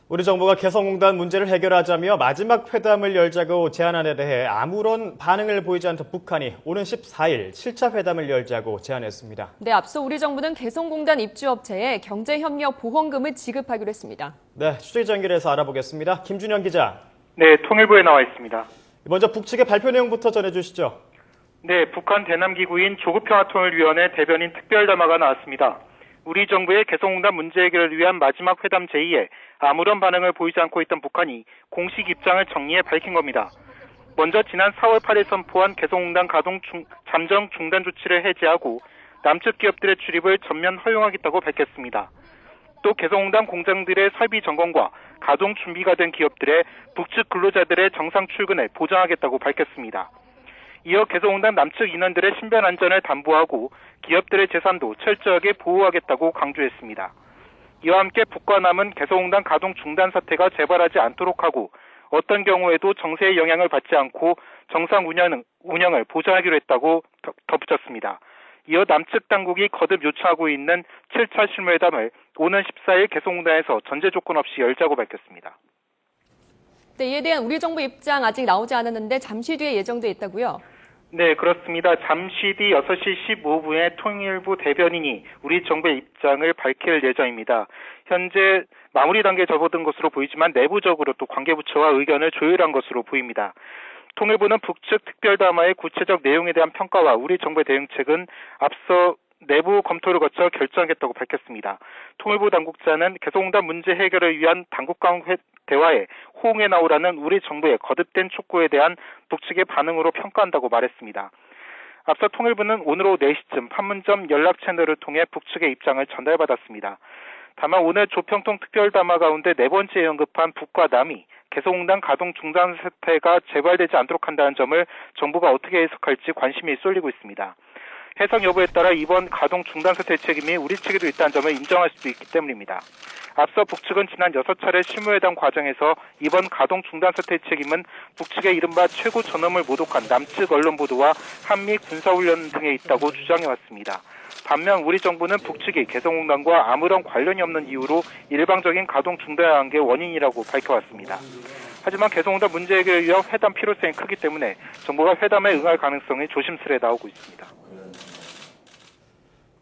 우리 정부가 개성공단 문제를 해결하자며 마지막 회담을 열자고 제안안에 대해 아무런 반응을 보이지 않던 북한이 오는 14일 7차 회담을 열자고 제안했습니다. 네, 앞서 우리 정부는 개성공단 입주업체에 경제협력 보험금을 지급하기로 했습니다. 네, 취재 연결해서 알아보겠습니다. 김준영 기자. 네, 통일부에 나와 있습니다. 먼저 북측의 발표 내용부터 전해주시죠. 네, 북한 대남기구인 조국평화통일위원회 대변인 특별담화가 나왔습니다. 우리 정부의 개성공단 문제 해결을 위한 마지막 회담 제의에 아무런 반응을 보이지 않고 있던 북한이 공식 입장을 정리해 밝힌 겁니다. 먼저 지난 4월 8일 선포한 개성공단 잠정 중단 조치를 해제하고 남측 기업들의 출입을 전면 허용하겠다고 밝혔습니다. 또 개성공단 공장들의 설비 점검과 가동 준비가 된 기업들의 북측 근로자들의 정상 출근을 보장하겠다고 밝혔습니다. 이어 개성공단 남측 인원들의 신변 안전을 담보하고 기업들의 재산도 철저하게 보호하겠다고 강조했습니다. 이와 함께 북과 남은 개성공단 가동 중단 사태가 재발하지 않도록 하고 어떤 경우에도 정세의 영향을 받지 않고 정상 운영을 보장하기로 했다고 덧붙였습니다. 이어 남측 당국이 거듭 요청하고 있는 7차 실무회담을 오는 14일 개성공단에서 전제 조건 없이 열자고 밝혔습니다. 네, 이에 대한 우리 정부 입장 아직 나오지 않았는데 잠시 뒤에 예정돼 있다고요? 네, 그렇습니다. 잠시 뒤 6시 15분에 통일부 대변인이 우리 정부의 입장을 밝힐 예정입니다. 현재 마무리 단계에 접어든 것으로 보이지만 내부적으로 또 관계부처와 의견을 조율한 것으로 보입니다. 통일부는 북측 특별담화의 구체적 내용에 대한 평가와 우리 정부의 대응책은 앞서 내부 검토를 거쳐 결정하겠다고 밝혔습니다. 통일부 당국자는 개성공단 문제 해결을 위한 당국 간 대화에 호응해 나오라는 우리 정부의 거듭된 촉구에 대한 북측의 반응으로 평가한다고 말했습니다. 앞서 통일부는 오늘 오후 4시쯤 판문점 연락 채널을 통해 북측의 입장을 전달받았습니다. 다만 오늘 조평통 특별담화 가운데 네 번째 언급한 북과 남이 개성공단 가동 중단 사태가 재발되지 않도록 한다는 점을 정부가 어떻게 해석할지 관심이 쏠리고 있습니다. 해석 여부에 따라 이번 가동 중단 사태의 책임이 우리 측에도 있다는 점을 인정할 수도 있기 때문입니다. 앞서 북측은 지난 6차례 실무회담 과정에서 이번 가동 중단 사태의 책임은 북측의 이른바 최고 전엄을 모독한 남측 언론 보도와 한미 군사훈련 등에 있다고 주장해왔습니다. 반면 우리 정부는 북측이 개성공단과 아무런 관련이 없는 이유로 일방적인 가동 중단한 게 원인이라고 밝혀왔습니다. 하지만 개성공단 문제 해결을 위한 회담 필요성이 크기 때문에 정부가 회담에 응할 가능성이 조심스레 나오고 있습니다.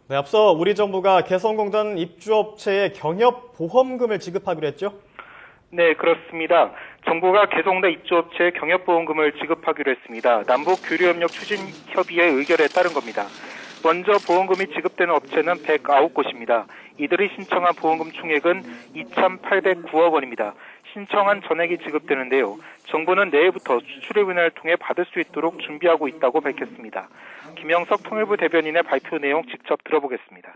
네, 앞서 우리 정부가 개성공단 입주업체에 경협보험금을 지급하기로 했죠? 네, 그렇습니다. 정부가 개성공단 입주업체에 경협보험금을 지급하기로 했습니다. 남북교류협력 추진협의회 의결에 따른 겁니다. 먼저 보험금이 지급되는 업체는 109곳입니다. 이들이 신청한 보험금 총액은 2,809억 원입니다. 신청한 전액이 지급되는데요. 정부는 내일부터 수출입은행을 통해 받을 수 있도록 준비하고 있다고 밝혔습니다. 김영석 통일부 대변인의 발표 내용 직접 들어보겠습니다.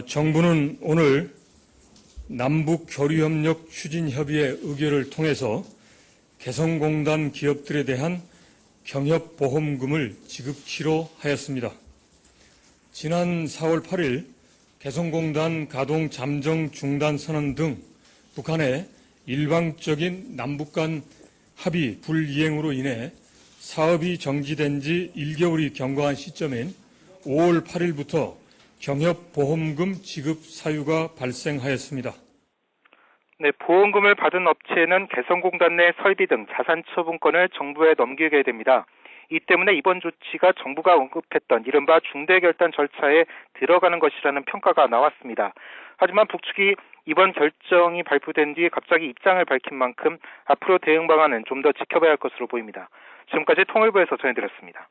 정부는 오늘 남북교류협력 추진협의회 의결을 통해서 개성공단 기업들에 대한 경협보험금을 지급키로 하였습니다. 지난 4월 8일 개성공단 가동 잠정 중단 선언 등 북한의 일방적인 남북 간 합의 불이행으로 인해 사업이 정지된 지 1개월이 경과한 시점인 5월 8일부터 경협보험금 지급 사유가 발생하였습니다. 네, 보험금을 받은 업체는 개성공단 내 설비 등 자산 처분권을 정부에 넘기게 됩니다. 이 때문에 이번 조치가 정부가 언급했던 이른바 중대결단 절차에 들어가는 것이라는 평가가 나왔습니다. 하지만 북측이 이번 결정이 발표된 뒤 갑자기 입장을 밝힌 만큼 앞으로 대응 방안은 좀 더 지켜봐야 할 것으로 보입니다. 지금까지 통일부에서 전해드렸습니다.